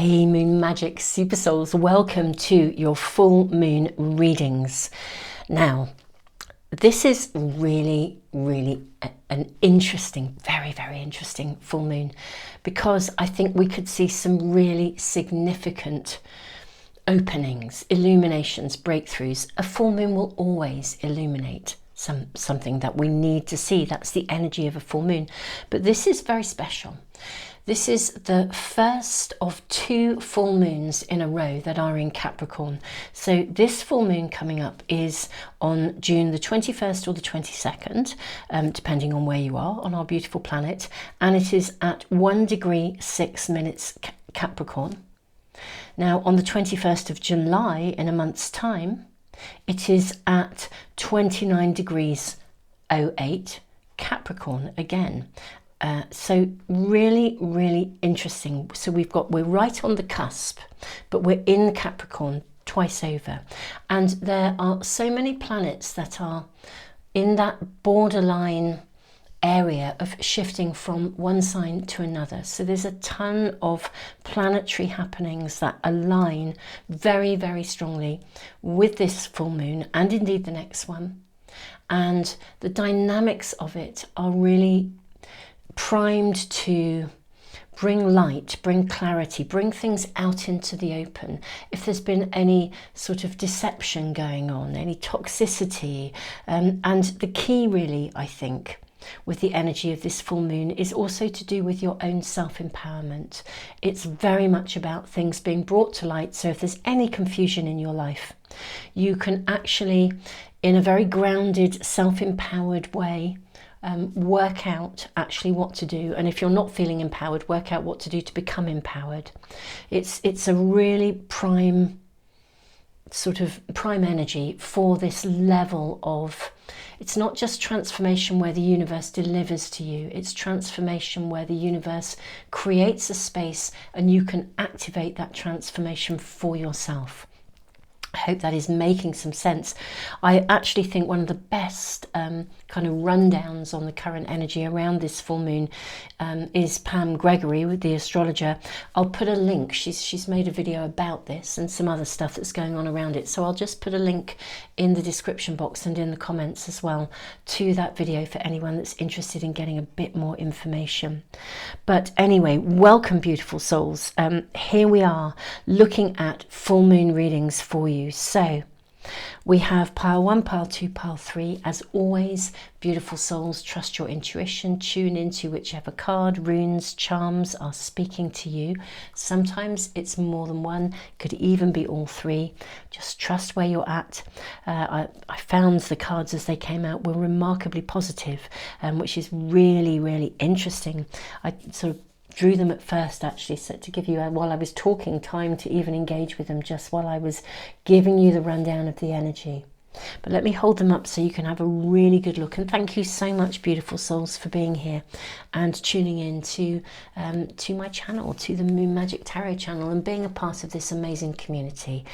Hey Moon Magic Super Souls, welcome to your full moon readings. Now, this is really an interesting, very interesting full moon, because I think we could see some really significant openings, illuminations, breakthroughs. A full moon will always illuminate something that we need to see. That's the energy of a full moon. But this is very special. This is the first of two full moons in a row that are in Capricorn. So this full moon coming up is on June the 21st or the 22nd, depending on where you are on our beautiful planet. And it is at 1 degree 6 minutes Capricorn. Now on the 21st of July, in a month's time, it is at 29 degrees 08 Capricorn again. So really interesting. So we're right on the cusp, but we're in Capricorn twice over. And there are so many planets that are in that borderline area of shifting from one sign to another. So there's a ton of planetary happenings that align very strongly with this full moon, and indeed the next one. And the dynamics of it are really primed to bring light, bring clarity, bring things out into the open. If there's been any sort of deception going on, any toxicity, and the key really, I think, with the energy of this full moon is also to do with your own self-empowerment. It's very much about things being brought to light. So if there's any confusion in your life, you can actually, in a very grounded, self-empowered way, work out actually what to do. And if you're not feeling empowered, work out what to do to become empowered. It's a really prime energy for this level of, it's not just transformation where the universe delivers to you, it's transformation where the universe creates a space and you can activate that transformation for yourself. I hope that is making some sense. I actually think one of the best kind of rundowns on the current energy around this full moon is Pam Gregory, with the astrologer. I'll put a link. She's made a video about this and some other stuff that's going on around it. So I'll just put a link in the description box and in the comments as well to that video for anyone that's interested in getting a bit more information. But anyway, welcome beautiful souls. Here we are looking at full moon readings for you. So we have pile 1, pile 2, pile 3. As always, beautiful souls, trust your intuition, tune into whichever card, runes, charms are speaking to you. Sometimes it's more than one, could even be all three. Just trust where you're at. I found the cards as they came out were remarkably positive, which is really interesting. I sort of drew them at first actually, so to give you, while I was talking, time to even engage with them, just while I was giving you the rundown of the energy. But let me hold them up so you can have a really good look. And thank you so much, beautiful souls, for being here and tuning in to my channel, to the Moon Magic Tarot channel, and being a part of this amazing community.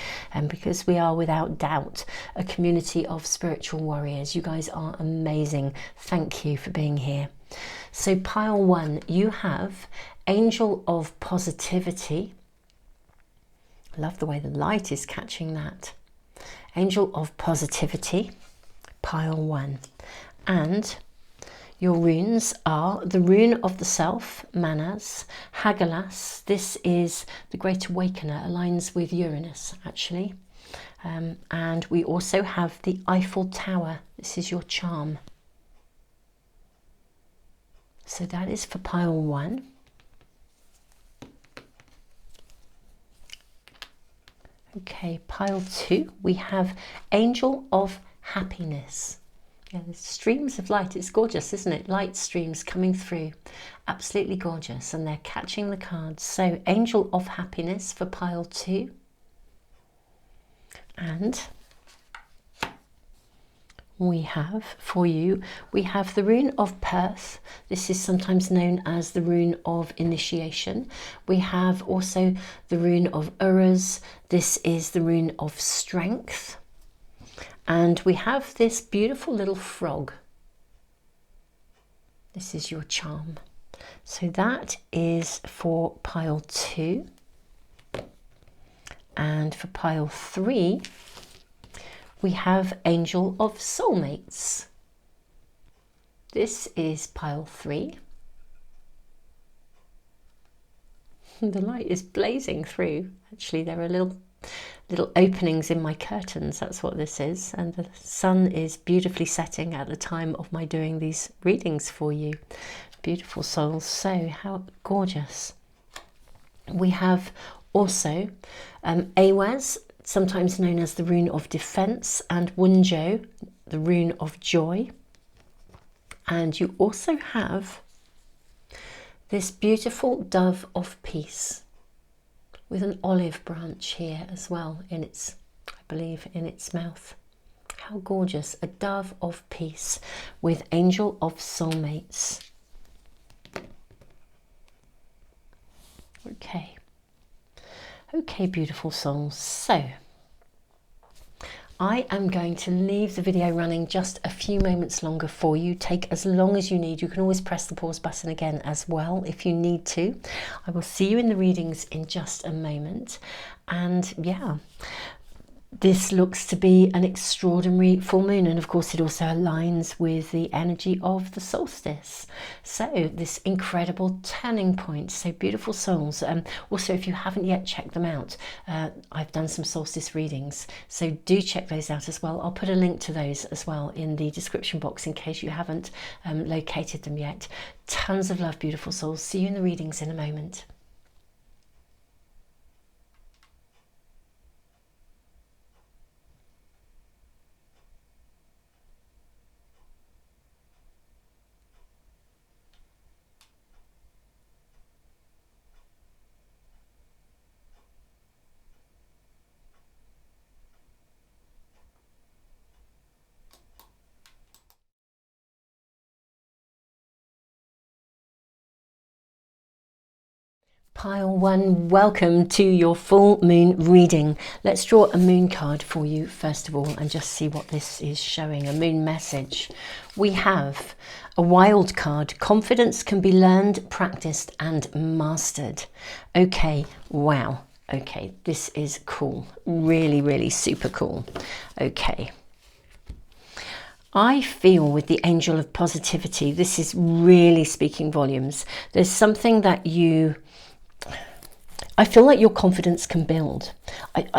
Because we are without doubt a community of spiritual warriors. You guys are amazing. Thank you for being here. So pile 1, you have Angel of Positivity. I love the way the light is catching that. Angel of Positivity, pile 1. And your runes are the rune of the self, Manas, Hagelas. This is the Great Awakener, aligns with Uranus actually. And we also have the Eiffel Tower. This is your charm. So that is for pile 1. Okay, pile 2, we have Angel of Happiness. Yeah, there's streams of light. It's gorgeous, isn't it? Light streams coming through. Absolutely gorgeous. And they're catching the cards. So Angel of Happiness for pile 2. And we have for you, we have the rune of Perth. This is sometimes known as the rune of initiation. We have also the rune of Uruz. This is the rune of strength. And we have this beautiful little frog. This is your charm. So that is for pile 2. And for pile 3, we have Angel of Soulmates. This is pile 3. The light is blazing through. Actually, there are little openings in my curtains. That's what this is. And the sun is beautifully setting at the time of my doing these readings for you. Beautiful souls. So how gorgeous. We have also Awaz, sometimes known as the rune of defense, and Wunjo, the rune of joy. And you also have this beautiful dove of peace with an olive branch here as well in its, I believe, in its mouth. How gorgeous. A dove of peace with Angel of Soulmates. Okay. Okay, beautiful souls. So I am going to leave the video running just a few moments longer for you. Take as long as you need. You can always press the pause button again as well if you need to. I will see you in the readings in just a moment. And yeah, this looks to be an extraordinary full moon, and of course it also aligns with the energy of the solstice. So this incredible turning point. So beautiful souls. Also, if you haven't yet checked them out, I've done some solstice readings, so do check those out as well. I'll put a link to those as well in the description box in case you haven't located them yet. Tons of love, beautiful souls. See you in the readings in a moment. Pile 1, welcome to your full moon reading. Let's draw a moon card for you first of all and just see what this is showing, a moon message. We have a wild card. Confidence can be learned, practiced and mastered. Okay, wow. Okay, this is cool. Really, really super cool. Okay. I feel with the Angel of Positivity, this is really speaking volumes. There's something that I feel like your confidence can build.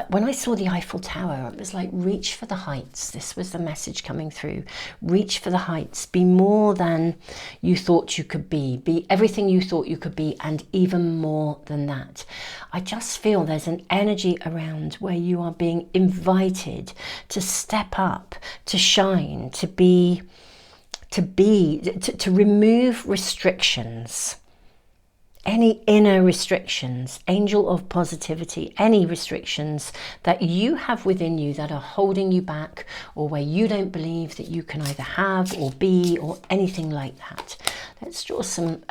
When I saw the Eiffel Tower, it was like, reach for the heights. This was the message coming through. Reach for the heights. Be more than you thought you could be. Be everything you thought you could be, and even more than that. I just feel there's an energy around where you are being invited to step up, to shine, to remove restrictions. Any inner restrictions, Angel of Positivity, any restrictions that you have within you that are holding you back, or where you don't believe that you can either have or be or anything like that. Let's draw some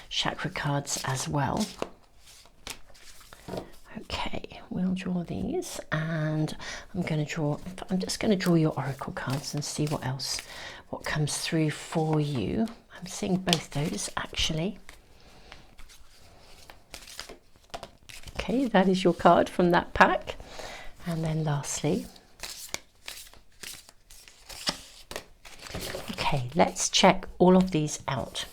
chakra cards as well. Okay, we'll draw these, and I'm just going to draw your oracle cards and see what comes through for you. I'm seeing both those actually. Okay, that is your card from that pack. And then lastly, okay, let's check all of these out.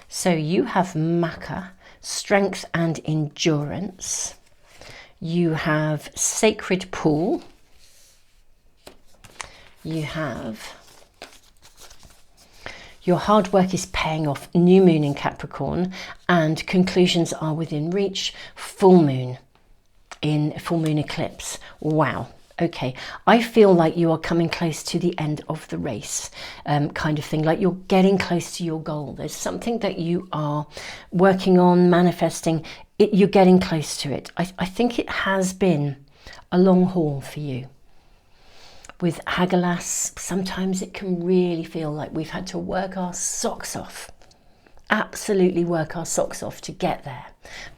So you have Maka, strength and endurance. You have Sacred Pool. You have your hard work is paying off, new moon in Capricorn, and conclusions are within reach, full moon eclipse. Wow. Okay, I feel like you are coming close to the end of the race, kind of thing, like you're getting close to your goal. There's something that you are working on, manifesting, you're getting close to it. I think it has been a long haul for you. With Hagelas, sometimes it can really feel like we've had to work our socks off. Absolutely work our socks off to get there.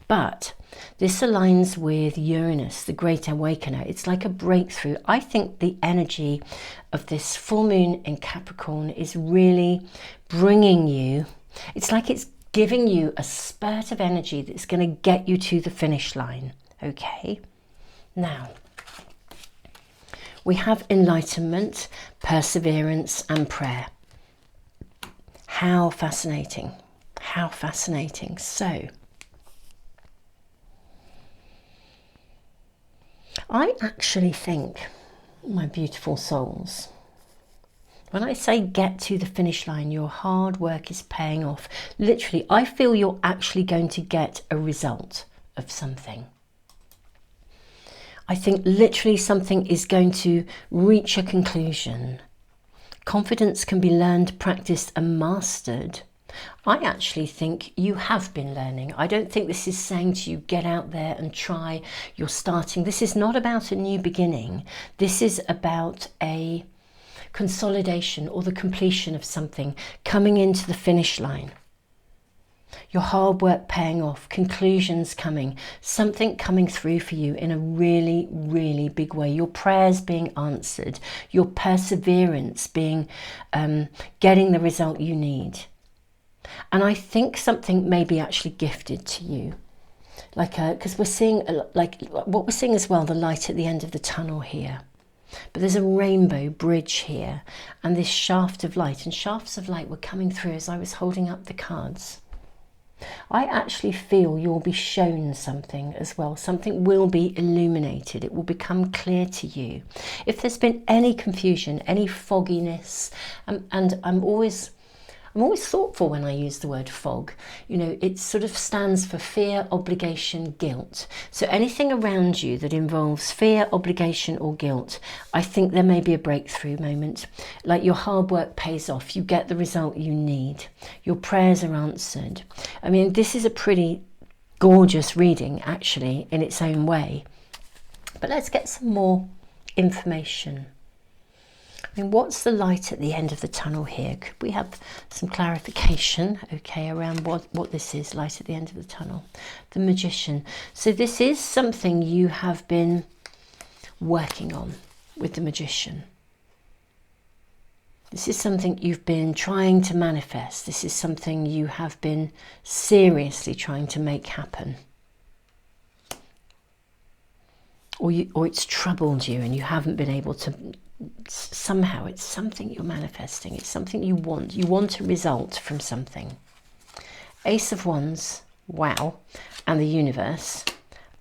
But this aligns with Uranus, the Great Awakener. It's like a breakthrough. I think the energy of this full moon in Capricorn is really bringing you, it's like it's giving you a spurt of energy that's going to get you to the finish line. Okay? Now, we have enlightenment, perseverance, and prayer. How fascinating. How fascinating. So, I actually think, my beautiful souls, when I say get to the finish line, your hard work is paying off. Literally, I feel you're actually going to get a result of something. I think literally something is going to reach a conclusion. Confidence can be learned, practiced, and mastered. I actually think you have been learning. I don't think this is saying to you, get out there and try. You're starting. This is not about a new beginning. This is about a consolidation or the completion of something, coming into the finish line. Your hard work paying off, conclusions coming, something coming through for you in a really, really big way. Your prayers being answered, your perseverance being, getting the result you need. And I think something may be actually gifted to you. Like, because we're seeing, like, what we're seeing as well, the light at the end of the tunnel here. But there's a rainbow bridge here and this shaft of light, and shafts of light were coming through as I was holding up the cards. I actually feel you'll be shown something as well. Something will be illuminated. It will become clear to you. If there's been any confusion, any fogginess, and I'm always thoughtful when I use the word fog. You know, it sort of stands for fear, obligation, guilt. So anything around you that involves fear, obligation, or guilt, I think there may be a breakthrough moment. Like your hard work pays off. You get the result you need. Your prayers are answered. I mean, this is a pretty gorgeous reading, actually, in its own way. But let's get some more information. I mean, what's the light at the end of the tunnel here? Could we have some clarification, okay, around what this is, light at the end of the tunnel? The Magician. So this is something you have been working on with the Magician. This is something you've been trying to manifest. This is something you have been seriously trying to make happen. Or it's troubled you and you haven't been able to. Somehow it's something you're manifesting. It's something you want. You want a result from something. Ace of Wands. Wow. And the Universe.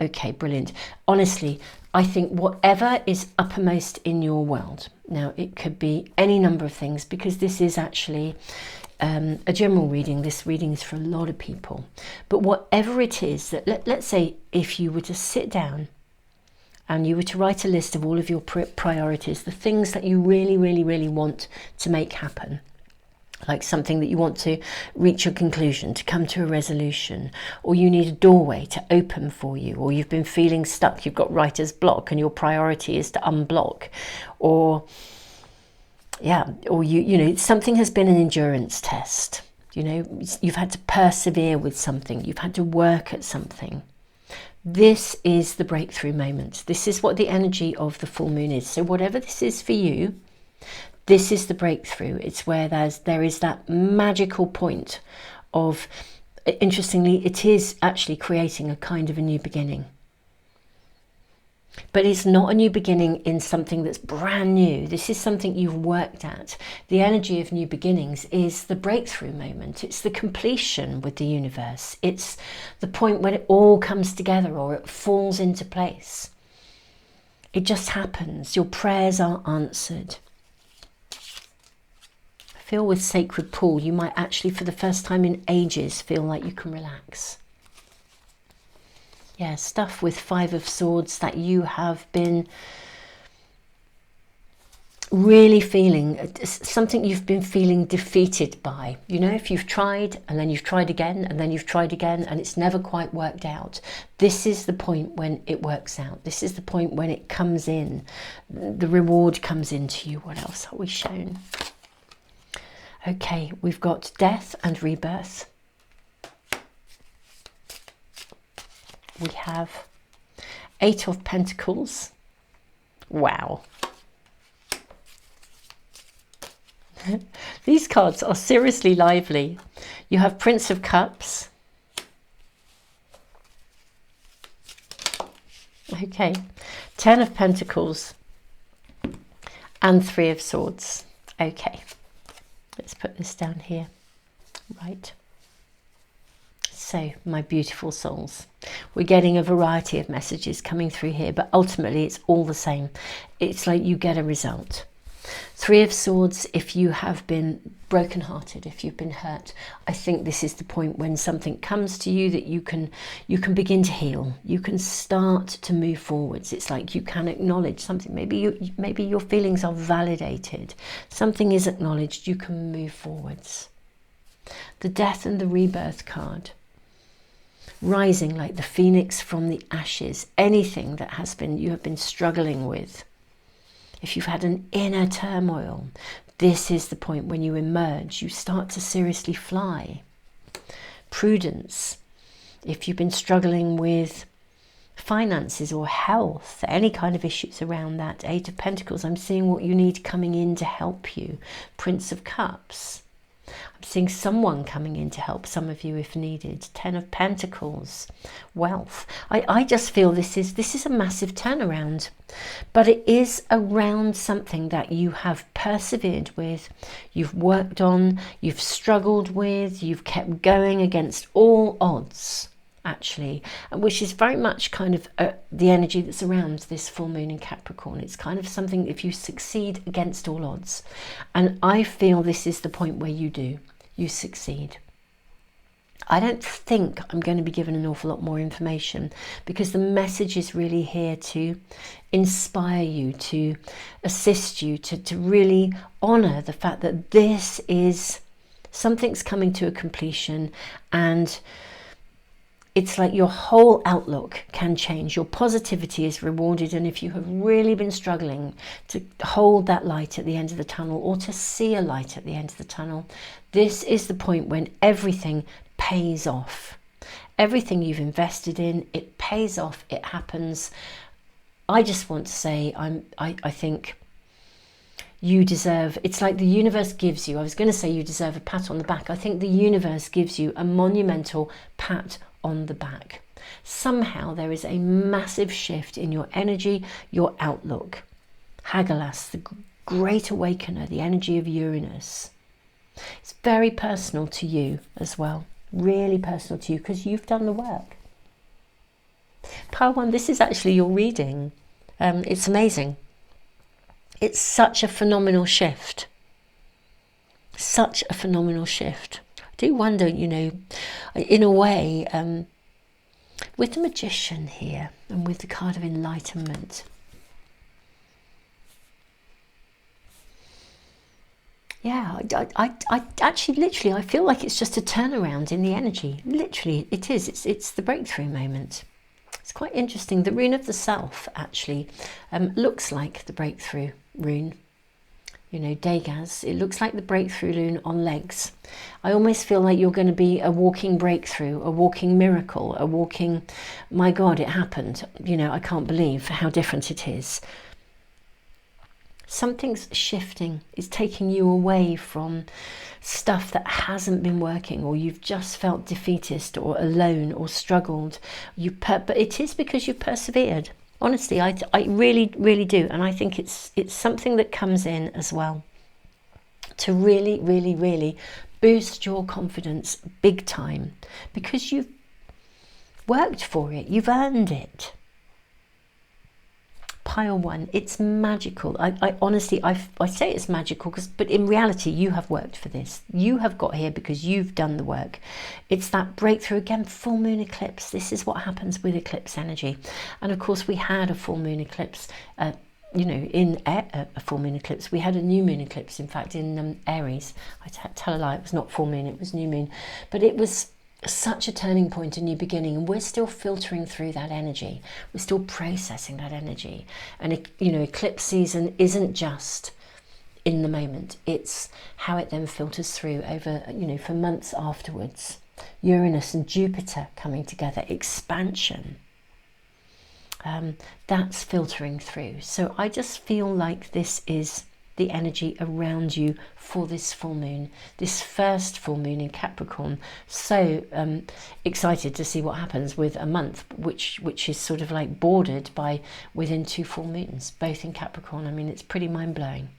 Okay, brilliant. Honestly, I think whatever is uppermost in your world. Now, it could be any number of things, because this is actually a general reading. This reading is for a lot of people. But whatever it is, that let's say if you were to sit down and you were to write a list of all of your priorities, the things that you really, really, really want to make happen, like something that you want to reach a conclusion, to come to a resolution, or you need a doorway to open for you, or you've been feeling stuck, you've got writer's block and your priority is to unblock, or you know, something has been an endurance test. You know, you've had to persevere with something, you've had to work at something. This is the breakthrough moment. This is what the energy of the full moon is. So whatever this is for you, this is the breakthrough. It's where there is that magical point of, interestingly, it is actually creating a kind of a new beginning. But it's not a new beginning in something that's brand new. This is something you've worked at. The energy of new beginnings is the breakthrough moment. It's the completion with the universe. It's the point when it all comes together or it falls into place. It just happens. Your prayers are answered. I feel with Sacred Pool, you might actually, for the first time in ages, feel like you can relax. Yeah, stuff with Five of Swords that you have been really feeling, something you've been feeling defeated by. You know, if you've tried and then you've tried again and then you've tried again and it's never quite worked out, this is the point when it works out. This is the point when it comes in. The reward comes into you. What else are we shown? Okay, we've got death and rebirth. We have Eight of Pentacles. Wow. These cards are seriously lively. You have Prince of Cups. Okay. Ten of Pentacles and Three of Swords. Okay, let's put this down here. Right. So, my beautiful souls, we're getting a variety of messages coming through here, but ultimately it's all the same. It's like you get a result. Three of Swords, if you have been brokenhearted, if you've been hurt, I think this is the point when something comes to you that you can begin to heal. You can start to move forwards. It's like you can acknowledge something. Maybe your feelings are validated. Something is acknowledged. You can move forwards. The Death and the Rebirth card. Rising like the phoenix from the ashes. Anything that you have been struggling with. If you've had an inner turmoil, this is the point when you emerge. You start to seriously fly. Prudence. If you've been struggling with finances or health, any kind of issues around that. Eight of Pentacles. I'm seeing what you need coming in to help you. Prince of Cups. I'm seeing someone coming in to help some of you if needed. Ten of Pentacles, wealth. I just feel this is a massive turnaround, but it is around something that you have persevered with, you've worked on, you've struggled with, you've kept going against all odds, actually, which is very much kind of the energy that's around this full moon in Capricorn. It's kind of something, if you succeed against all odds, and I feel this is the point where you succeed. I don't think I'm going to be given an awful lot more information, because the message is really here to inspire you, to assist you, to really honor the fact that this is something's coming to a completion, and it's like your whole outlook can change. Your positivity is rewarded. And if you have really been struggling to hold that light at the end of the tunnel, or to see a light at the end of the tunnel, this is the point when everything pays off. Everything you've invested in, it pays off. It happens. I just want to say, I think you deserve, it's like the universe gives you, I was going to say you deserve a pat on the back. I think the universe gives you a monumental pat on the back. Somehow there is a massive shift in your energy, your outlook. Hagalaz, the great awakener, the energy of Uranus. It's very personal to you as well. Really personal to you, because you've done the work. Pile 1, this is actually your reading. It's amazing. It's such a phenomenal shift. Such a phenomenal shift. I do wonder, in a way, with the Magician here and with the card of Enlightenment, yeah, I actually, literally, I feel like it's just a turnaround in the energy. Literally, it is. It's the breakthrough moment. It's quite interesting. The rune of the Self actually looks like the breakthrough rune. Degas, it looks like the breakthrough rune on legs. I almost feel like you're going to be a walking breakthrough, a walking miracle, a walking, my God, it happened. I can't believe how different it is. Something's shifting. It's taking you away from stuff that hasn't been working, or you've just felt defeatist or alone or struggled. But it is because you've persevered. Honestly, I really, really do. And I think it's something that comes in as well to really, really, really boost your confidence big time, because you've worked for it. You've earned it. Pile 1, it's magical. I honestly, I say it's magical but in reality, you have worked for this. You have got here because you've done the work. It's that breakthrough again. Full moon eclipse. This is what happens with eclipse energy. And of course, we had a full moon eclipse. In a full moon eclipse, we had a new moon eclipse. In fact, in Aries. I tell a lie. It was not full moon. It was new moon. But it was such a turning point, a new beginning, and we're still filtering through that energy. We're still processing that energy. And eclipse season isn't just in the moment, it's how it then filters through over for months afterwards. Uranus and Jupiter coming together, expansion, that's filtering through. So I just feel like this is the energy around you for this full moon, this first full moon in Capricorn. So excited to see what happens with a month which is sort of like bordered by within 2 full moons, both in Capricorn. I mean, it's pretty mind-blowing.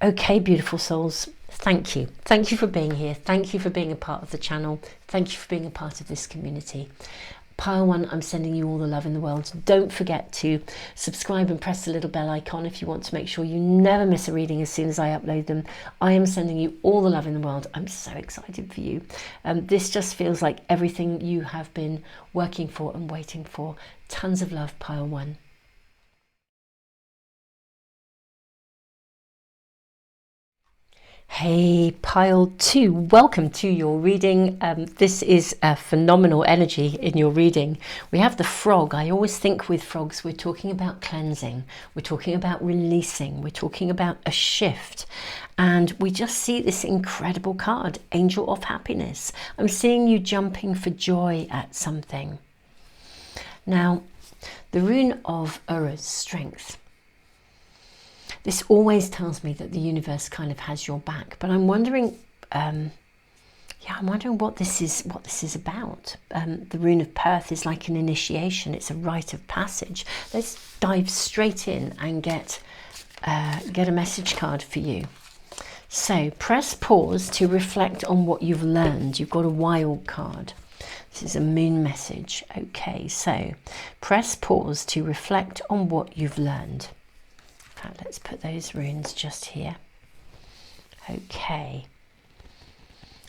Okay, beautiful souls, thank you for being here. Thank you for being a part of the channel. Thank you for being a part of this community. Pile 1, I'm sending you all the love in the world. Don't forget to subscribe and press the little bell icon if you want to make sure you never miss a reading as soon as I upload them. I am sending you all the love in the world. I'm so excited for you. This just feels like everything you have been working for and waiting for. Tons of love, Pile 1. Hey, Pile 2, welcome to your reading. This is a phenomenal energy in your reading. We have the frog. I always think with frogs, we're talking about cleansing, we're talking about releasing, we're talking about a shift. And we just see this incredible card, Angel of Happiness. I'm seeing you jumping for joy at something. Now, the rune of Uruz, strength. This always tells me that the universe kind of has your back, but I'm wondering, I'm wondering what this is about. The rune of Perth is like an initiation; it's a rite of passage. Let's dive straight in and get a message card for you. So press pause to reflect on what you've learned. You've got a wild card. This is a moon message. Okay, so press pause to reflect on what you've learned. Let's put those runes just here. Okay.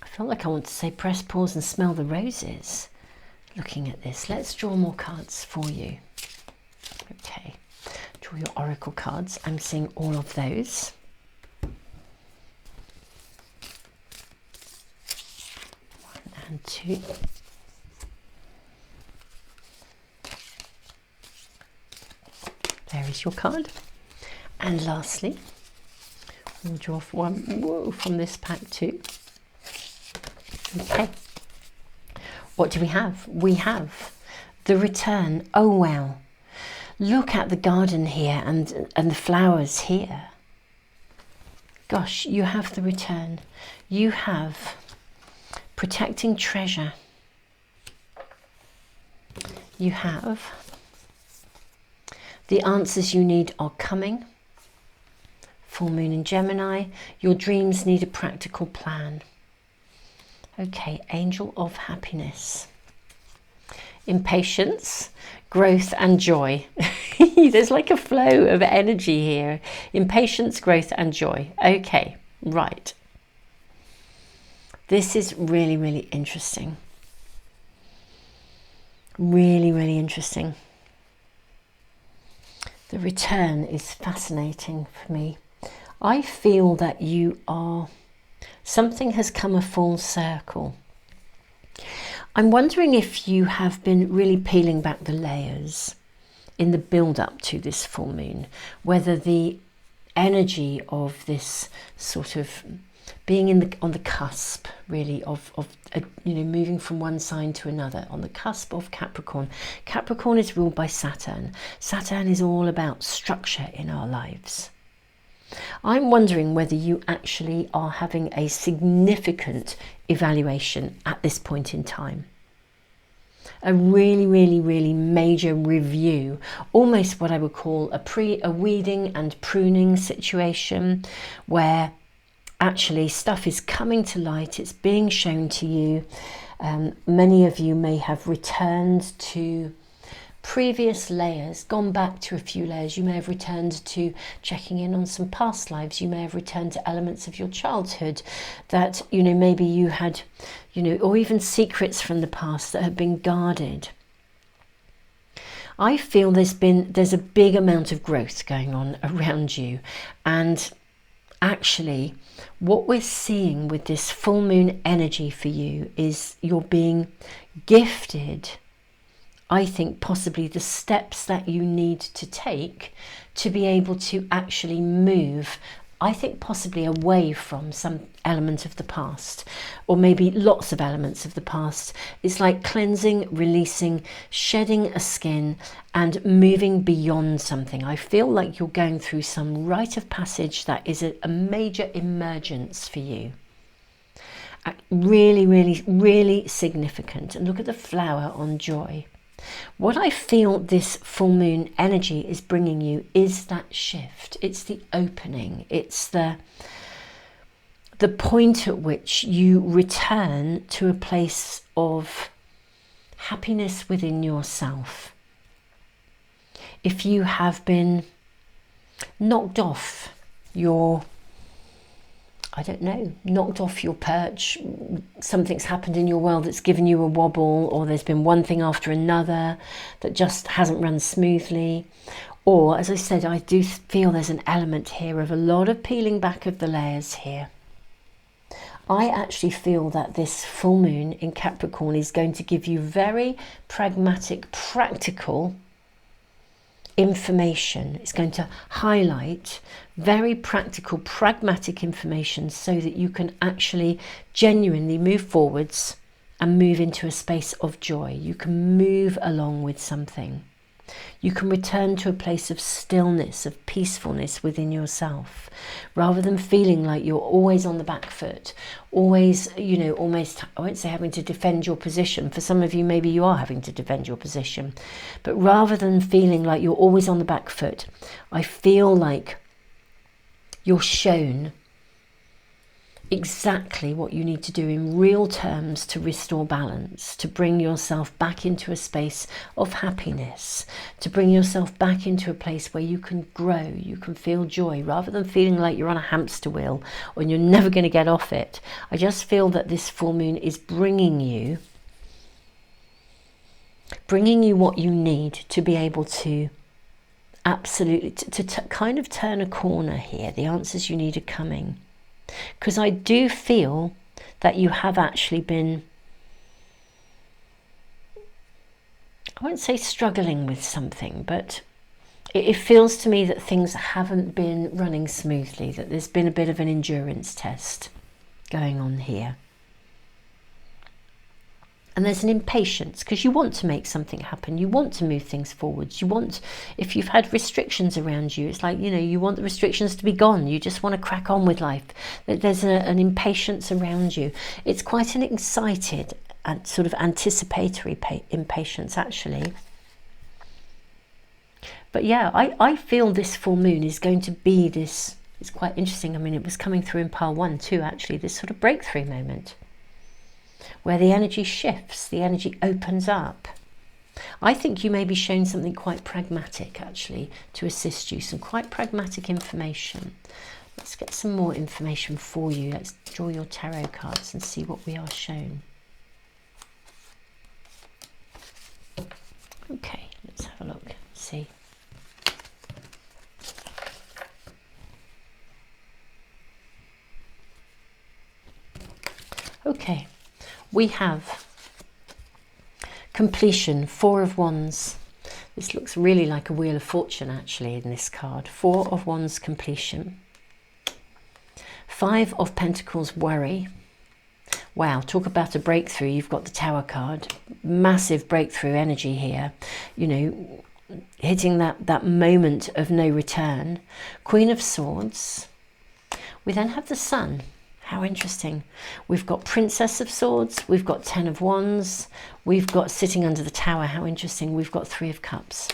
I feel like I want to say press pause and smell the roses. Looking at this, let's draw more cards for you. Okay. Draw your oracle cards. I'm seeing all of those. One and two. There is your card. And lastly, we'll draw one from this pack too. Okay. What do we have? We have the return. Oh, wow. Look at the garden here and the flowers here. Gosh, you have the return. You have protecting treasure. You have the answers you need are coming. Full moon in Gemini, your dreams need a practical plan. Okay, Angel of Happiness. Impatience, growth and joy. There's like a flow of energy here. Impatience, growth and joy. Okay, right. This is really, really interesting. Really, really interesting. The return is fascinating for me. I feel that something has come a full circle. I'm wondering if you have been really peeling back the layers in the build up to this full moon, whether the energy of this sort of being on the cusp really of moving from one sign to another, on the cusp of Capricorn. Capricorn is ruled by Saturn. Saturn is all about structure in our lives. I'm wondering whether you actually are having a significant evaluation at this point in time. A really, really, really major review, almost what I would call a weeding and pruning situation, where actually stuff is coming to light, it's being shown to you. Many of you may have returned to previous layers, gone back to a few layers. You may have returned to checking in on some past lives. You may have returned to elements of your childhood that, maybe you had, or even secrets from the past that have been guarded. I feel there's a big amount of growth going on around you. And actually, what we're seeing with this full moon energy for you is you're being gifted, I think, possibly the steps that you need to take to be able to actually move I think possibly away from some element of the past, or maybe lots of elements of the past. It's like cleansing, releasing, shedding a skin and moving beyond something. I feel like you're going through some rite of passage that is a major emergence for you. Really, really, really significant. And look at the flower on joy. What I feel this full moon energy is bringing you is that shift. It's the opening. It's the point at which you return to a place of happiness within yourself. If you have been knocked off your, I don't know, knocked off your perch, something's happened in your world that's given you a wobble, or there's been one thing after another that just hasn't run smoothly. Or, as I said, I do feel there's an element here of a lot of peeling back of the layers here. I actually feel that this full moon in Capricorn is going to give you very pragmatic, practical information. It's going to highlight very practical, pragmatic information so that you can actually genuinely move forwards and move into a space of joy. You can move along with something. You can return to a place of stillness, of peacefulness within yourself, rather than feeling like you're always on the back foot, always, you know, almost, I won't say having to defend your position. For some of you, maybe you are having to defend your position. But rather than feeling like you're always on the back foot, I feel like you're shown exactly what you need to do in real terms to restore balance, to bring yourself back into a space of happiness, to bring yourself back into a place where you can grow, you can feel joy, rather than feeling like you're on a hamster wheel or you're never going to get off it. I just feel that this full moon is bringing you what you need to be able to absolutely, to kind of turn a corner here. The answers you need are coming. Because I do feel that you have actually been, I won't say struggling with something, but it feels to me that things haven't been running smoothly, that there's been a bit of an endurance test going on here. And there's an impatience because you want to make something happen. You want to move things forwards. You want, if you've had restrictions around you, it's like, you know, you want the restrictions to be gone. You just want to crack on with life. There's an impatience around you. It's quite an excited and sort of anticipatory impatience, actually. But yeah, I feel this full moon is going to be this, it's quite interesting. I mean, it was coming through in pile 1 too, actually, this sort of breakthrough moment, where the energy shifts, the energy opens up. I think you may be shown something quite pragmatic, actually, to assist you, some quite pragmatic information. Let's get some more information for you. Let's draw your tarot cards and see what we are shown. Okay, let's have a look, see. Okay. We have completion, 4 of Wands. This looks really like a Wheel of Fortune, actually, in this card. 4 of Wands, completion. 5 of Pentacles, worry. Wow, talk about a breakthrough. You've got the Tower card. Massive breakthrough energy here. You know, hitting that moment of no return. Queen of Swords. We then have the Sun. How interesting. We've got Princess of Swords, we've got 10 of Wands, we've got sitting under the Tower. How interesting. We've got 3 of Cups.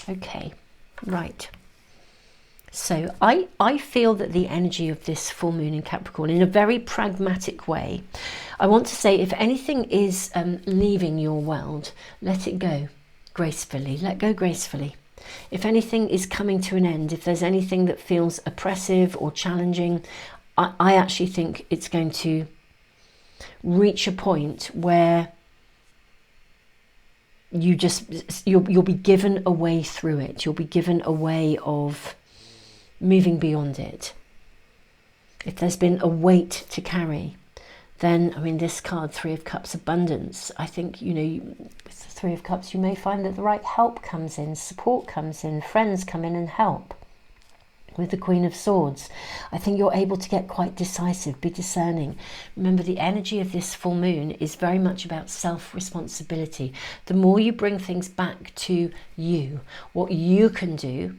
Okay, right. So I feel that the energy of this full moon in Capricorn, in a very pragmatic way, I want to say, if anything is leaving your world, let it go gracefully. Let go gracefully. If anything is coming to an end, if there's anything that feels oppressive or challenging, I actually think it's going to reach a point where you'll be given a way through it. You'll be given a way of moving beyond it. If there's been a weight to carry, then, I mean, this card, 3 of Cups, abundance. I think, you know, with the 3 of Cups, you may find that the right help comes in, support comes in, friends come in and help. with the Queen of Swords. I think you're able to get quite decisive, be discerning. Remember, the energy of this full moon is very much about self-responsibility. The more you bring things back to you, what you can do,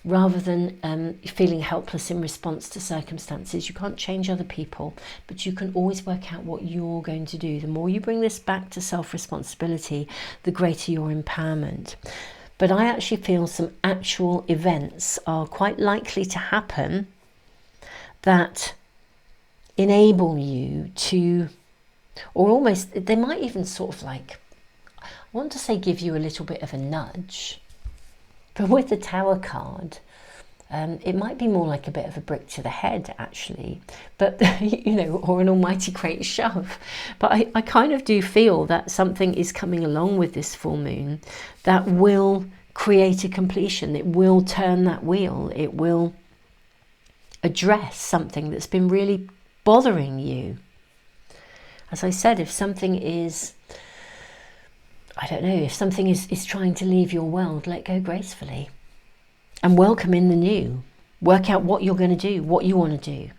rather than feeling helpless in response to circumstances. You can't change other people, but you can always work out what you're going to do. The more you bring this back to self-responsibility, the greater your empowerment. But I actually feel some actual events are quite likely to happen that enable you to, or almost, they might even sort of like, I want to say give you a little bit of a nudge. But with the Tower card, it might be more like a bit of a brick to the head, actually, but you know, or an almighty great shove. But I kind of do feel that something is coming along with this full moon that will create a completion. It will turn that wheel. It will address something that's been really bothering you. As I said, if something is, I don't know, if something is trying to leave your world, let go gracefully and welcome in the new. Work out what you're going to do, what you want to do.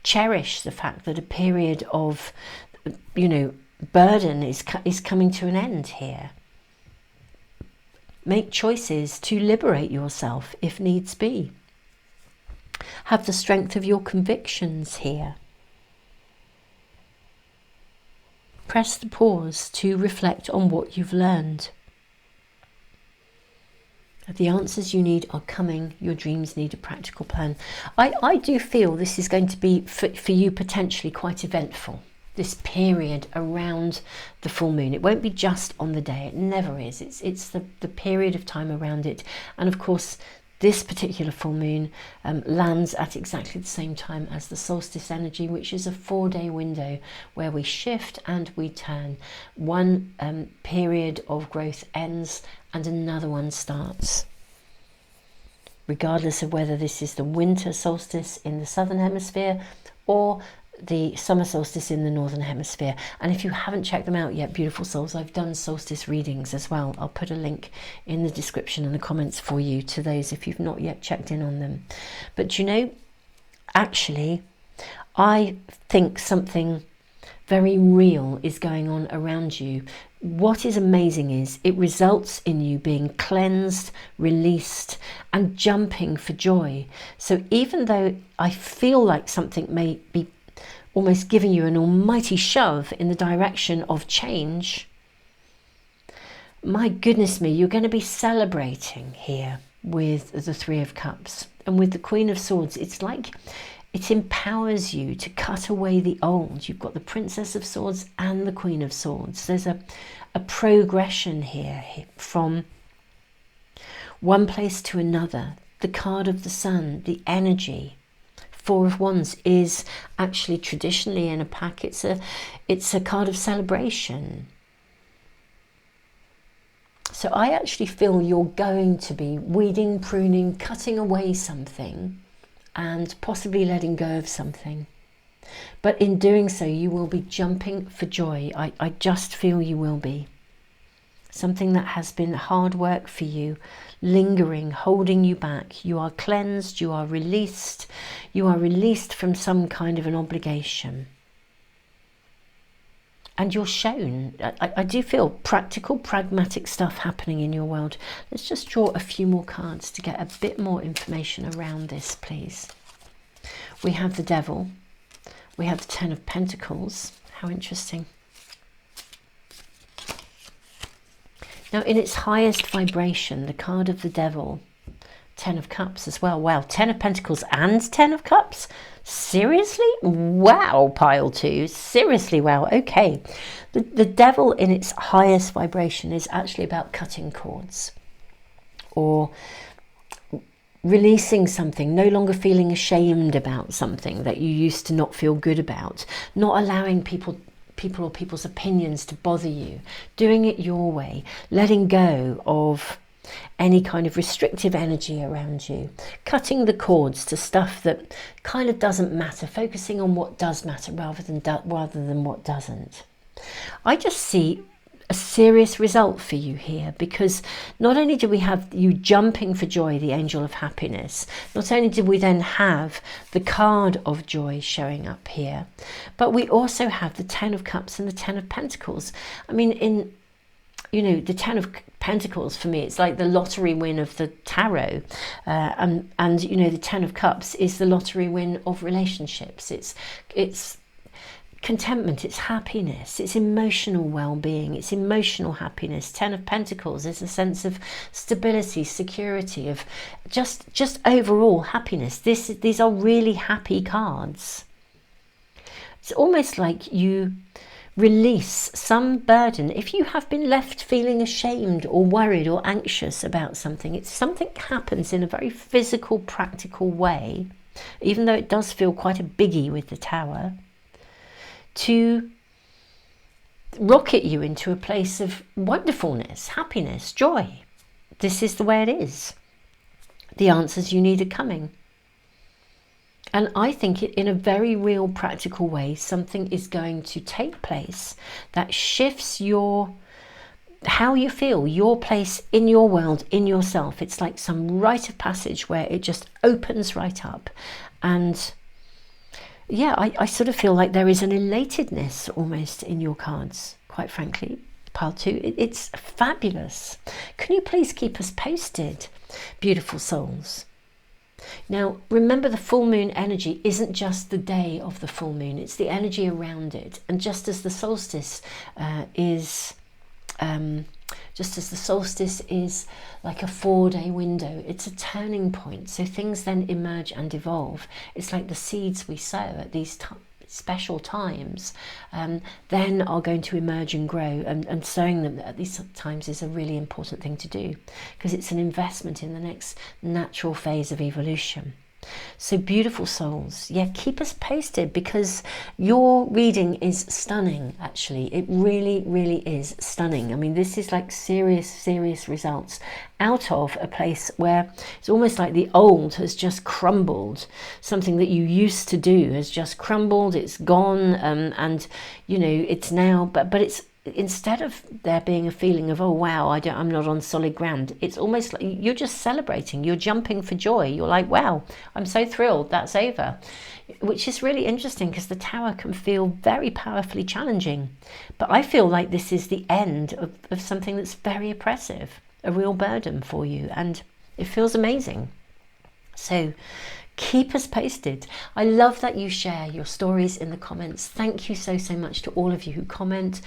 Cherish the fact that a period of, you know, burden is coming to an end here. Make choices to liberate yourself if needs be. Have the strength of your convictions here. Press the pause to reflect on what you've learned. The answers you need are coming. Your dreams need a practical plan. I do feel this is going to be, for you, potentially quite eventful. This period around the full moon. It won't be just on the day. It never is. It's the period of time around it. And of course, this particular full moon lands at exactly the same time as the solstice energy, which is a 4-day window where we shift and we turn. One period of growth ends and another one starts. Regardless of whether this is the winter solstice in the southern hemisphere or the summer solstice in the northern hemisphere. And if you haven't checked them out yet, beautiful souls, I've done solstice readings as well. I'll put a link in the description and the comments for you to those if you've not yet checked in on them. But you know, actually, I think something very real is going on around you. What is amazing is it results in you being cleansed, released, and jumping for joy. So even though I feel like something may be almost giving you an almighty shove in the direction of change, my goodness me, you're going to be celebrating here with the Three of Cups. And with the Queen of Swords, it's like it empowers you to cut away the old. You've got the Princess of Swords and the Queen of Swords. There's a progression here from one place to another. The card of the Sun, the energy. Four of Wands is actually traditionally in a pack. It's a card of celebration. So I actually feel you're going to be weeding, pruning, cutting away something and possibly letting go of something. But in doing so, you will be jumping for joy. I just feel you will be. Something that has been hard work for you, lingering, holding you back. You are cleansed, you are released from some kind of an obligation. And you're shown, I do feel practical, pragmatic stuff happening in your world. Let's just draw a few more cards to get a bit more information around this, please. We have the Devil. We have the Ten of Pentacles. How interesting. Now, in its highest vibration, the card of the Devil, Ten of Cups as well. Wow, Ten of Pentacles and Ten of Cups? Seriously? Wow, pile two. Seriously, wow. Okay. The Devil in its highest vibration is actually about cutting cords or releasing something, no longer feeling ashamed about something that you used to not feel good about, not allowing people or people's opinions to bother you, doing it your way, letting go of any kind of restrictive energy around you, cutting the cords to stuff that kind of doesn't matter, focusing on what does matter rather than what doesn't. I just see a serious result for you here, because not only do we have you jumping for joy, the angel of happiness, not only did we then have the card of joy showing up here, but we also have the 10 of Cups and the 10 of Pentacles. I mean, in, you know, the 10 of Pentacles for me, it's like the lottery win of the tarot, and you know, the 10 of Cups is the lottery win of relationships. It's contentment, it's happiness, it's emotional well-being, it's emotional happiness. 10 of Pentacles is a sense of stability, security, of just overall happiness. These are really happy cards. It's almost like you release some burden. If you have been left feeling ashamed or worried or anxious about something, it's something happens in a very physical, practical way, even though it does feel quite a biggie with the Tower, to rocket you into a place of wonderfulness, happiness, joy. This is the way it is. The answers you need are coming. And I think in a very real, practical way, something is going to take place that shifts how you feel, your place in your world, in yourself. It's like some rite of passage where it just opens right up. And yeah, I sort of feel like there is an elatedness almost in your cards, quite frankly. Pile 2, it's fabulous. Can you please keep us posted, beautiful souls? Now, remember, the full moon energy isn't just the day of the full moon, it's the energy around it. And just as the solstice is like a 4-day window, it's a turning point. So things then emerge and evolve. It's like the seeds we sow at these special times then are going to emerge and grow, and sowing them at these times is a really important thing to do, because it's an investment in the next natural phase of evolution. So beautiful souls, yeah, keep us posted, because your reading is stunning. Actually, it really, really is stunning. I mean, this is like serious results out of a place where it's almost like the old has just crumbled. Something that you used to do has just crumbled, it's gone, and you know, it's now, but it's, instead of there being a feeling of, oh wow, I'm not on solid ground, it's almost like you're just celebrating, you're jumping for joy. You're like, wow, I'm so thrilled, that's over. Which is really interesting, because the Tower can feel very powerfully challenging, but I feel like this is the end of something that's very oppressive, a real burden for you, and it feels amazing. So keep us posted. I love that you share your stories in the comments. Thank you so much to all of you who comment,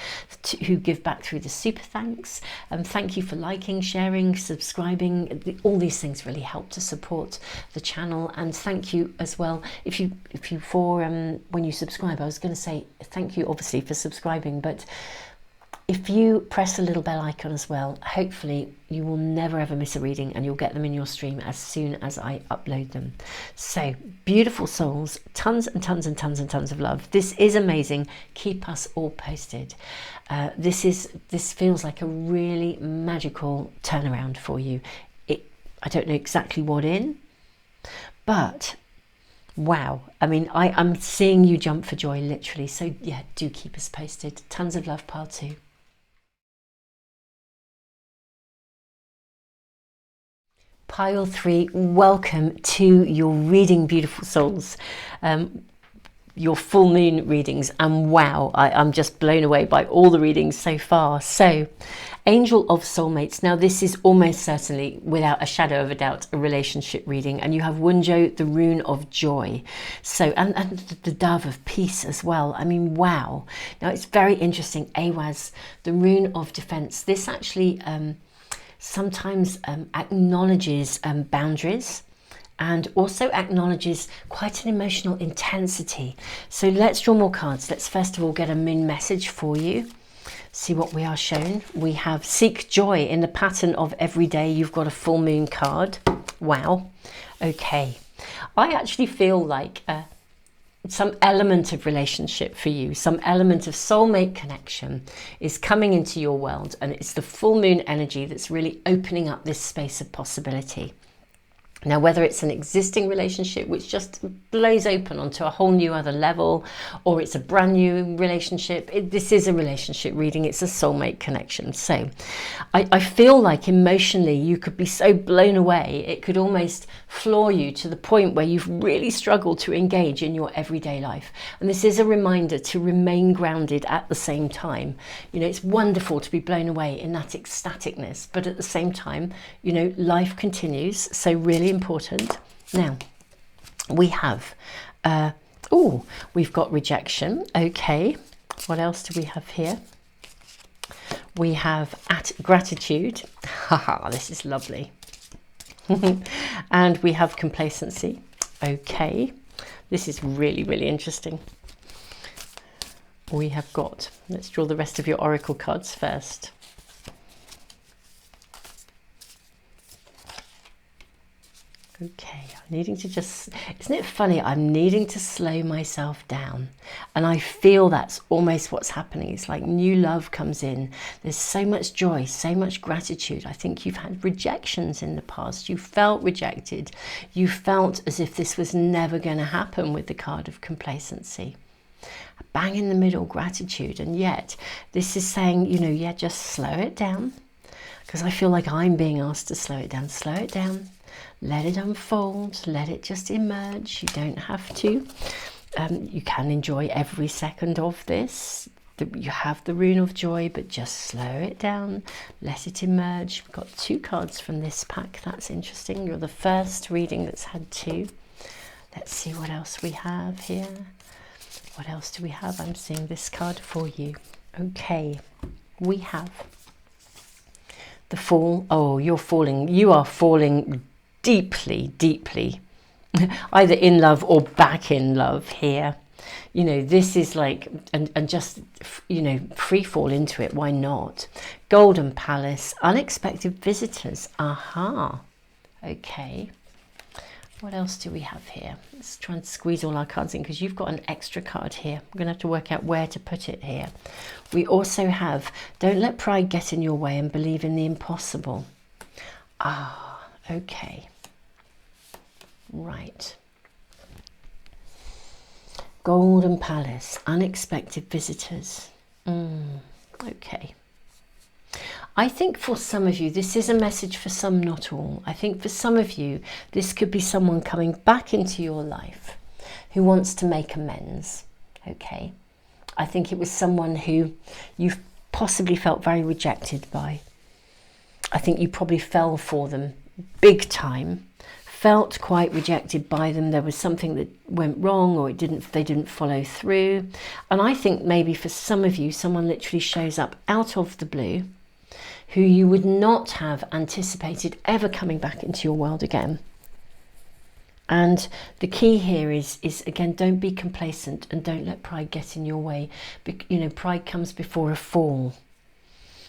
who give back through the super thanks. Thank you for liking, sharing, subscribing. All these things really help to support the channel. And thank you as well if you when you subscribe. I was going to say thank you obviously for subscribing, but if you press the little bell icon as well, hopefully you will never ever miss a reading, and you'll get them in your stream as soon as I upload them. So beautiful souls, tons and tons and tons and tons of love. This is amazing. Keep us all posted. This feels like a really magical turnaround for you. I don't know exactly what in, but wow, I mean, I'm seeing you jump for joy, literally. So yeah, do keep us posted. Tons of love, Pile 2. Pile 3, welcome to your reading, beautiful souls. Your full moon readings, and wow, I'm just blown away by all the readings so far. So, Angel of Soulmates. Now this is almost certainly, without a shadow of a doubt, a relationship reading, and you have Wunjo, the rune of joy. So, and the dove of peace as well. I mean, wow. Now it's very interesting. Awaz, the rune of defense. This actually sometimes acknowledges boundaries, and also acknowledges quite an emotional intensity. So let's draw more cards. Let's first of all get a moon message for you. See what we are shown. We have seek joy in the pattern of every day. You've got a full moon card. Wow. Okay. I actually feel like some element of relationship for you, some element of soulmate connection is coming into your world, and it's the full moon energy that's really opening up this space of possibility. Now, whether it's an existing relationship which just blows open onto a whole new other level, or it's a brand new relationship, this is a relationship reading. It's a soulmate connection. So I feel like emotionally you could be so blown away, it could almost floor you to the point where you've really struggled to engage in your everyday life. And this is a reminder to remain grounded at the same time. You know, it's wonderful to be blown away in that ecstaticness, but at the same time, you know, life continues. So really important. Now we have we've got rejection. Okay, what else do we have here? We have gratitude. Haha, this is lovely. And we have complacency. Okay, this is really, really interesting. We have got, let's draw the rest of your oracle cards first. Okay, I'm needing to just, isn't it funny? I'm needing to slow myself down. And I feel that's almost what's happening. It's like new love comes in. There's so much joy, so much gratitude. I think you've had rejections in the past. You felt rejected. You felt as if this was never going to happen with the card of complacency. Bang in the middle, gratitude. And yet this is saying, you know, yeah, just slow it down. Because I feel like I'm being asked to slow it down. Slow it down. Let it unfold, let it just emerge. You don't have to. You can enjoy every second of this. You have the rune of joy, but just slow it down. Let it emerge. We've got 2 cards from this pack. That's interesting. You're the first reading that's had 2. Let's see what else we have here. What else do we have? I'm seeing this card for you. Okay, we have the Fool. Oh, you're falling. You are falling deeply, deeply, either in love or back in love here. You know, this is like, and just, you know, free fall into it. Why not? Golden Palace, unexpected visitors. Aha. Okay. What else do we have here? Let's try and squeeze all our cards in because you've got an extra card here. I'm going to have to work out where to put it here. We also have, don't let pride get in your way and believe in the impossible. Ah, okay. Right. Golden Palace, unexpected visitors. Okay. I think for some of you, this is a message for some, not all. I think for some of you, this could be someone coming back into your life who wants to make amends. Okay. I think it was someone who you've possibly felt very rejected by. I think you probably fell for them big time. Felt quite rejected by them. There was something that went wrong, or they didn't follow through. And I think maybe for some of you, someone literally shows up out of the blue who you would not have anticipated ever coming back into your world again. And the key here is again, don't be complacent and don't let pride get in your way. You know, pride comes before a fall.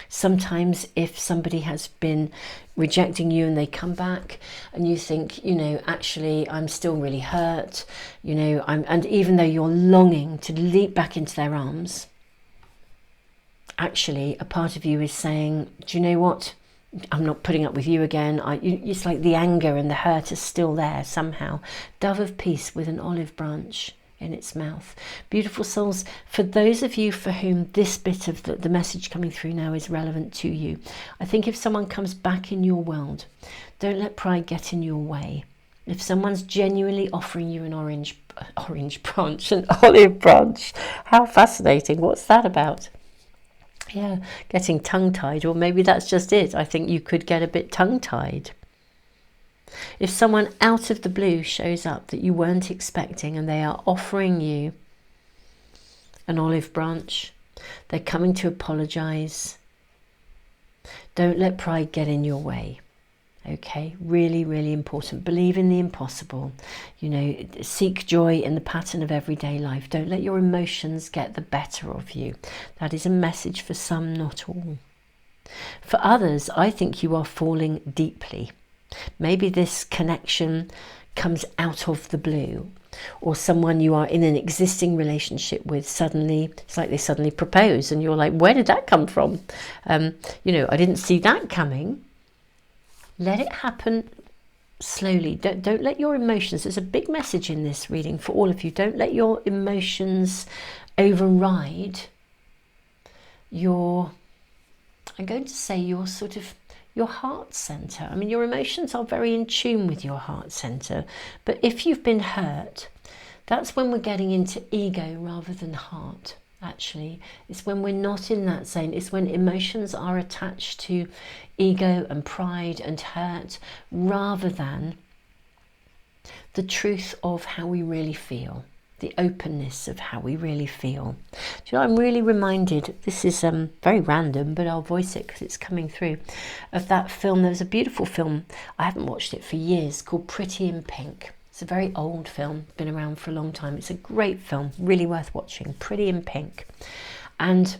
Sometimes if somebody has been rejecting you and they come back and you think, you know, actually, I'm still really hurt, you know, and even though you're longing to leap back into their arms, actually a part of you is saying, do you know what? I'm not putting up with you again. It's like the anger and the hurt is still there somehow. Dove of peace with an olive branch in its mouth. Beautiful souls, for those of you for whom this bit of the message coming through now is relevant to you, I think if someone comes back in your world, don't let pride get in your way. If someone's genuinely offering you an orange branch, an olive branch, how fascinating. What's that about? Yeah, getting tongue-tied, or maybe that's just it. I think you could get a bit tongue-tied. If someone out of the blue shows up that you weren't expecting and they are offering you an olive branch, they're coming to apologize, don't let pride get in your way. Okay, really, really important. Believe in the impossible. You know, seek joy in the pattern of everyday life. Don't let your emotions get the better of you. That is a message for some, not all. For others, I think you are falling deeply. Maybe this connection comes out of the blue, or someone you are in an existing relationship with suddenly, it's like they suddenly propose and you're like, where did that come from? You know, I didn't see that coming. Let it happen slowly. Don't let your emotions, there's a big message in this reading for all of you, don't let your emotions override your, I'm going to say, your sort of, your heart center. I mean, your emotions are very in tune with your heart center, but if you've been hurt, that's when we're getting into ego rather than heart. Actually, it's when we're not in that zone. It's when emotions are attached to ego and pride and hurt rather than the truth of how we really feel, the openness of how we really feel. Do you know, I'm really reminded, this is very random, but I'll voice it because it's coming through, of that film. There was a beautiful film, I haven't watched it for years, called Pretty in Pink. It's a very old film, been around for a long time. It's a great film, really worth watching, Pretty in Pink. And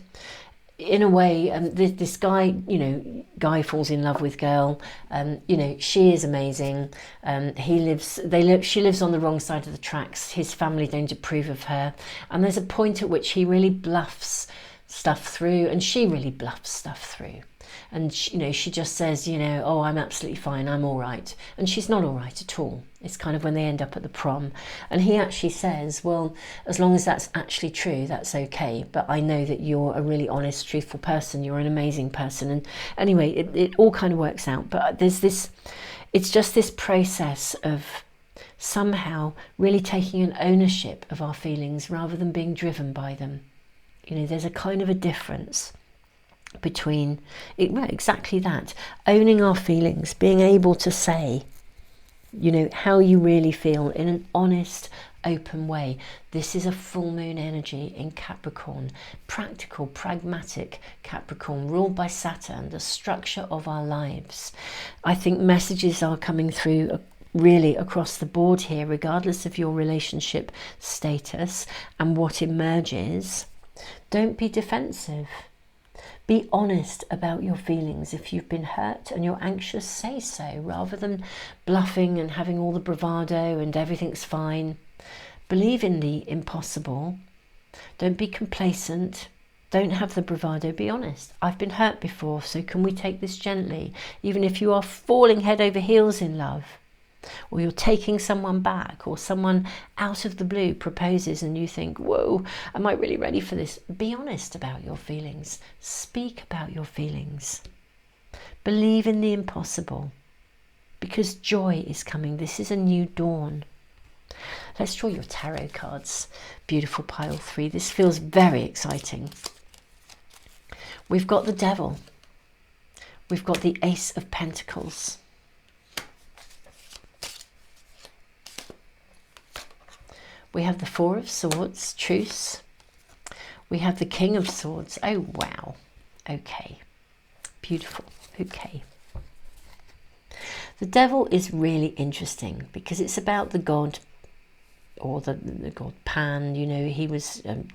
in a way, this guy, you know, guy falls in love with girl. You know, she is amazing. She lives on the wrong side of the tracks. His family don't approve of her. And there's a point at which he really bluffs stuff through, and she really bluffs stuff through. And she, you know, she just says, you know, oh, I'm absolutely fine, I'm all right. And she's not all right at all. It's kind of when they end up at the prom. And he actually says, well, as long as that's actually true, that's okay. But I know that you're a really honest, truthful person. You're an amazing person. And anyway, it all kind of works out. But there's this, it's just this process of somehow really taking an ownership of our feelings rather than being driven by them. You know, there's a kind of a difference between it, well, exactly that, owning our feelings, being able to say, you know, how you really feel in an honest, open way. This is a full moon energy in Capricorn, practical, pragmatic Capricorn, ruled by Saturn, the structure of our lives. I think messages are coming through really across the board here, regardless of your relationship status and what emerges. Don't be defensive. Be honest about your feelings. If you've been hurt and you're anxious, say so, rather than bluffing and having all the bravado and everything's fine. Believe in the impossible. Don't be complacent. Don't have the bravado. Be honest. I've been hurt before, so can we take this gently? Even if you are falling head over heels in love, or you're taking someone back, or someone out of the blue proposes and you think, whoa, am I really ready for this? Be honest about your feelings. Speak about your feelings. Believe in the impossible, because joy is coming. This is a new dawn. Let's draw your tarot cards. Beautiful pile 3. This feels very exciting. We've got the Devil. We've got the Ace of Pentacles. We have the Four of Swords, Truce. We have the King of Swords. Oh, wow. Okay. Beautiful. Okay. The Devil is really interesting because it's about the god, or the god Pan. You know, he was in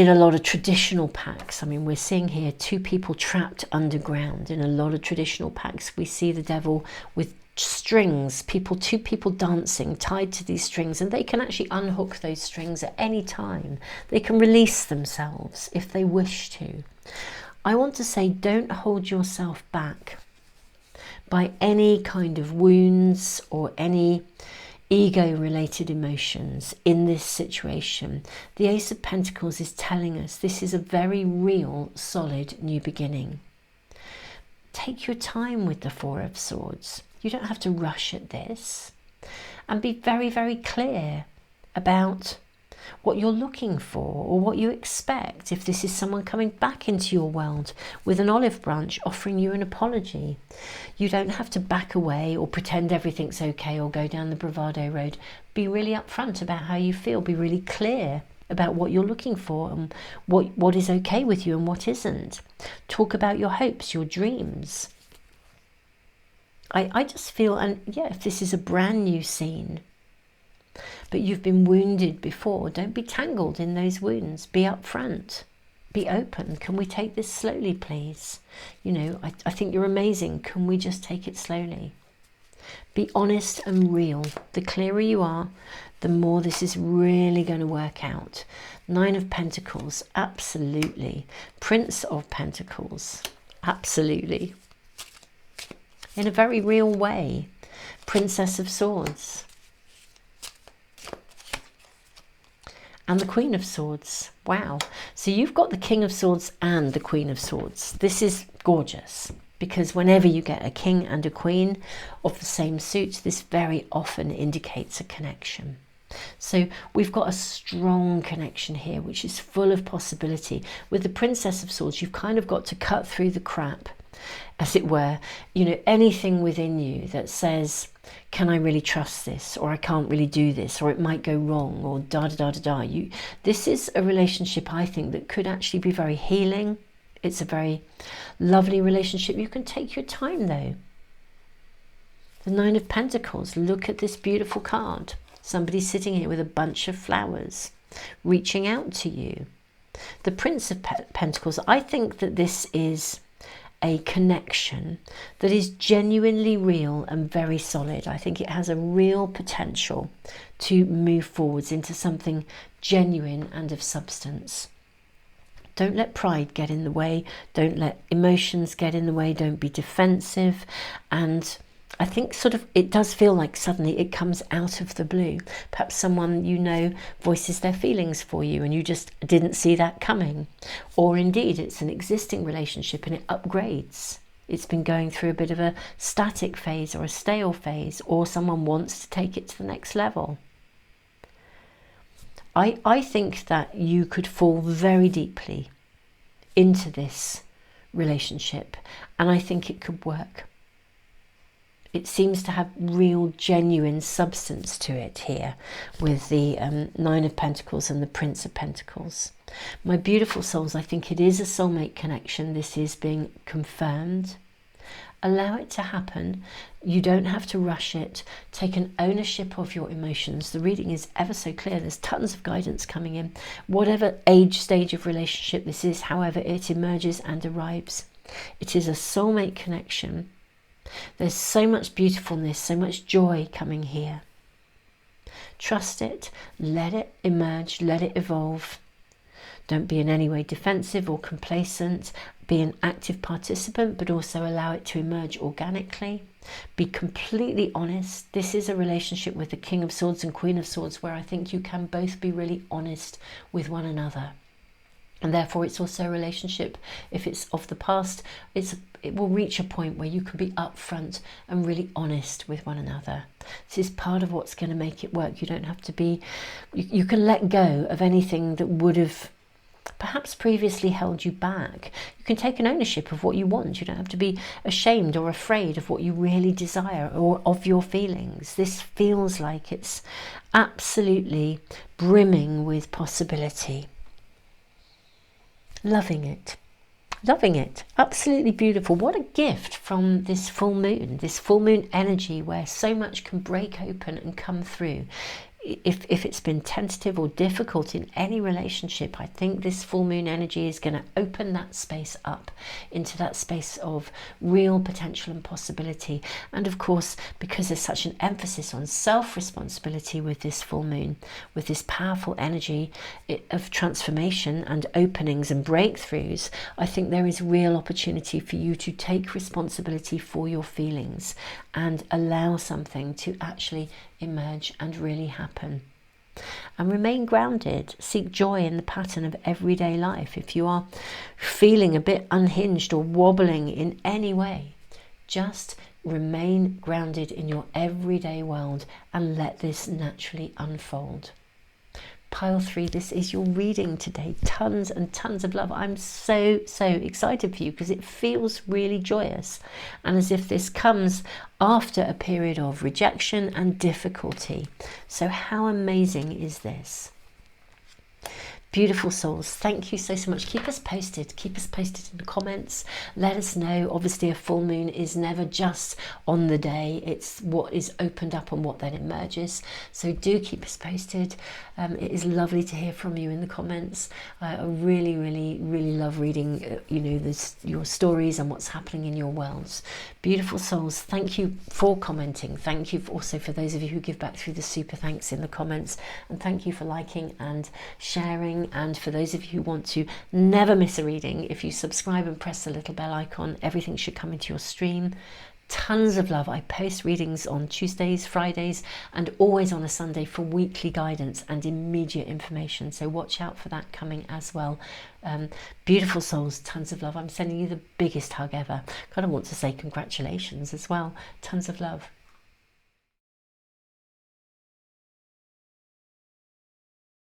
a lot of traditional pacts. I mean, we're seeing here two people trapped underground. In a lot of traditional pacts, we see the Devil with strings, two people dancing tied to these strings, and they can actually unhook those strings at any time. They can release themselves if they wish to. I want to say, don't hold yourself back by any kind of wounds or any ego related emotions in this situation. The Ace of Pentacles is telling us this is a very real, solid new beginning. Take your time with the Four of Swords. You don't have to rush at this, and be very, very clear about what you're looking for or what you expect. If this is someone coming back into your world with an olive branch offering you an apology, you don't have to back away or pretend everything's okay or go down the bravado road. Be really upfront about how you feel. Be really clear about what you're looking for and what is okay with you and what isn't. Talk about your hopes, your dreams. I just feel, and yeah, if this is a brand new scene, but you've been wounded before, don't be tangled in those wounds. Be upfront. Be open. Can we take this slowly, please? You know, I think you're amazing. Can we just take it slowly? Be honest and real. The clearer you are, the more this is really going to work out. Nine of Pentacles, absolutely. Prince of Pentacles, absolutely. in a very real way. Princess of Swords. And the Queen of Swords. Wow. So you've got the King of Swords and the Queen of Swords. This is gorgeous, because whenever you get a king and a queen of the same suit, this very often indicates a connection. So we've got a strong connection here, which is full of possibility. With the Princess of Swords, you've kind of got to cut through the crap, as it were. You know, anything within you that says, can I really trust this? Or I can't really do this, or it might go wrong, or da da da da da. This is a relationship, I think, that could actually be very healing. It's a very lovely relationship. You can take your time, though. The Nine of Pentacles. Look at this beautiful card. Somebody sitting here with a bunch of flowers, reaching out to you. The Prince of Pentacles. I think that this is a connection that is genuinely real and very solid. I think it has a real potential to move forwards into something genuine and of substance. Don't let pride get in the way. Don't let emotions get in the way. Don't be defensive. And I think sort of it does feel like suddenly it comes out of the blue. Perhaps someone you know voices their feelings for you and you just didn't see that coming. Or indeed it's an existing relationship and it upgrades. It's been going through a bit of a static phase or a stale phase, or someone wants to take it to the next level. I think that you could fall very deeply into this relationship, and I think it could work. It seems to have real, genuine substance to it here with the Nine of Pentacles and the Prince of Pentacles. My beautiful souls, I think it is a soulmate connection. This is being confirmed. Allow it to happen. You don't have to rush it. Take an ownership of your emotions. The reading is ever so clear. There's tons of guidance coming in. Whatever age, stage of relationship this is, however it emerges and arrives, it is a soulmate connection. There's so much beautifulness, so much joy coming here. Trust it, let it emerge, let it evolve. Don't be in any way defensive or complacent. Be an active participant, but also allow it to emerge organically. Be completely honest. This is a relationship with the King of Swords and Queen of Swords where I think you can both be really honest with one another. And therefore it's also a relationship, if it's of the past, it will reach a point where you can be upfront and really honest with one another. This is part of what's going to make it work. You don't have to be, you can let go of anything that would have perhaps previously held you back. You can take an ownership of what you want. You don't have to be ashamed or afraid of what you really desire or of your feelings. This feels like it's absolutely brimming with possibility. Loving it. Loving it. Absolutely beautiful. What a gift from this full moon energy where so much can break open and come through. If it's been tentative or difficult in any relationship, I think this full moon energy is going to open that space up into that space of real potential and possibility. And of course, because there's such an emphasis on self-responsibility with this full moon, with this powerful energy of transformation and openings and breakthroughs, I think there is real opportunity for you to take responsibility for your feelings and allow something to actually emerge and really happen. And remain grounded. Seek joy in the pattern of everyday life. If you are feeling a bit unhinged or wobbling in any way, just remain grounded in your everyday world and let this naturally unfold. Pile 3, this is your reading today. Tons and tons of love. I'm so excited for you because it feels really joyous and as if this comes after a period of rejection and difficulty. So how amazing is this? Beautiful souls, thank you so much. Keep us posted in the comments. Let us know. Obviously a full moon is never just on the day, it's what is opened up and what then emerges. So do keep us posted. It is lovely to hear from you in the comments. I really love reading your stories and what's happening in your worlds. Beautiful souls, thank you for commenting. Thank you also for those of you who give back through the super thanks in the comments, and thank you for liking and sharing. And for those of you who want to never miss a reading, if you subscribe and press the little bell icon, everything should come into your stream. Tons of love. I post readings on Tuesdays, Fridays, and always on a Sunday for weekly guidance and immediate information. So watch out for that coming as well. Beautiful souls, tons of love. I'm sending you the biggest hug ever. Kind of want to say congratulations as well. Tons of love.